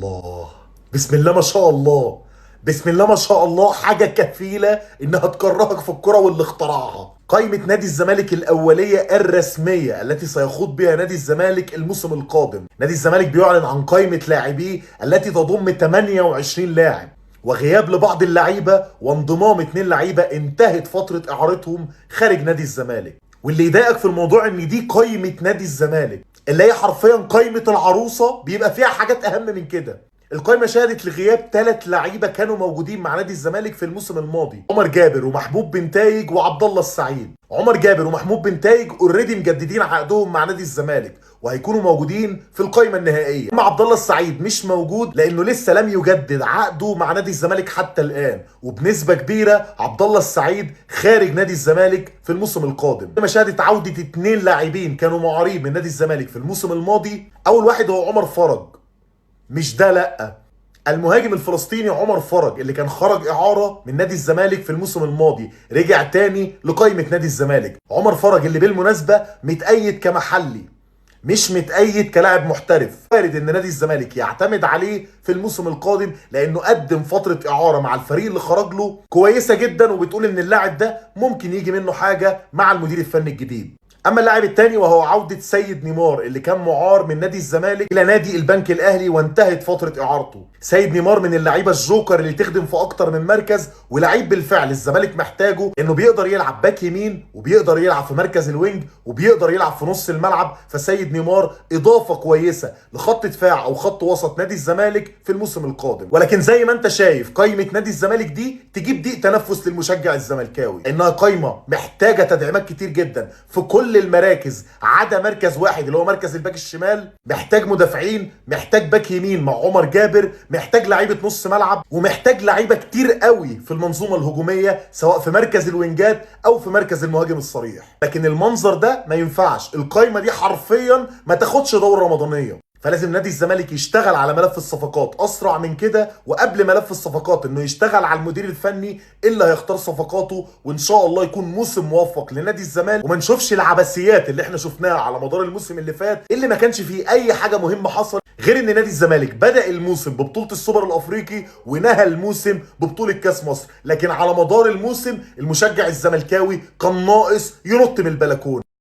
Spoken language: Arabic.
الله. بسم الله ما شاء الله. بسم الله ما شاء الله، حاجة كفيلة انها تكرهك في الكرة واللي اخترعها. قائمة نادي الزمالك الأولية الرسمية التي سيخوض بها نادي الزمالك الموسم القادم. نادي الزمالك بيعلن عن قائمة لاعبيه التي تضم 28 لاعب، وغياب لبعض اللعيبة وانضمام 2 لعيبة انتهت فترة إعارتهم خارج نادي الزمالك. واللي يضايقك في الموضوع ان دي قائمة نادي الزمالك، اللي هي حرفيا قائمة العروسة بيبقى فيها حاجات أهم من كده. القائمة شهدت لغياب 3 لعيبة كانوا موجودين مع نادي الزمالك في الموسم الماضي: عمر جابر ومحبوب بن تايج وعبد الله السعيد. عمر جابر ومحمود بن تايج اوريدي مجددين عقدهم مع نادي الزمالك وهيكونوا موجودين في القائمة النهائية. اما عبد الله السعيد مش موجود لانه لسه لم يجدد عقده مع نادي الزمالك حتى الان، وبنسبة كبيرة عبد الله السعيد خارج نادي الزمالك في الموسم القادم. كما شهدت عودة 2 لاعبين كانوا معارين من نادي الزمالك في الموسم الماضي. اول واحد هو عمر فرج، مش ده لأ، المهاجم الفلسطيني عمر فرج اللي كان خرج إعارة من نادي الزمالك في الموسم الماضي، رجع تاني لقائمة نادي الزمالك. عمر فرج اللي بالمناسبة متأيد كمحلي، مش متأيد كلاعب محترف. وارد ان نادي الزمالك يعتمد عليه في الموسم القادم لانه قدم فترة اعارة مع الفريق اللي خرج له كويسة جدا، وبتقول ان اللاعب ده ممكن يجي منه حاجة مع المدير الفني الجديد. اما اللاعب الثاني وهو عودة سيد نيمار اللي كان معار من نادي الزمالك الى نادي البنك الاهلي وانتهت فترة اعارته. سيد نيمار من اللعيبة الجوكر اللي تخدم في اكتر من مركز، ولعيب بالفعل الزمالك محتاجه، انه بيقدر يلعب باك يمين وبيقدر يلعب في مركز الوينج وبيقدر يلعب في نص الملعب. فسيد نيمار اضافة كويسة لخط دفاع او خط وسط نادي الزمالك في الموسم القادم. ولكن زي ما انت شايف قائمة نادي الزمالك دي تجيب ضيق تنفس للمشجع الزملكاوي، انها قائمة محتاجة تدعيمات كتير جدا في كل المراكز عدا مركز واحد اللي هو مركز الباك الشمال. محتاج مدافعين، محتاج باك يمين مع عمر جابر، محتاج لعيبه نص ملعب، ومحتاج لعيبه كتير قوي في المنظومه الهجوميه سواء في مركز الوينجات او في مركز المهاجم الصريح. لكن المنظر ده ما ينفعش، القايمه دي حرفيا ما تاخدش دوره رمضانيه. فلازم نادي الزمالك يشتغل على ملف الصفقات اسرع من كده، وقبل ملف الصفقات انه يشتغل على المدير الفني اللي هيختار صفقاته، وان شاء الله يكون موسم موفق لنادي الزمالك وما نشوفش العبثيات اللي احنا شفناها على مدار الموسم اللي فات اللي ما كانش فيه اي حاجه مهمه حصل غير ان نادي الزمالك بدأ الموسم ببطوله السوبر الافريقي ونهى الموسم ببطوله كاس مصر. لكن على مدار الموسم المشجع الزملكاوي كان ناقص ينط من البلكونه.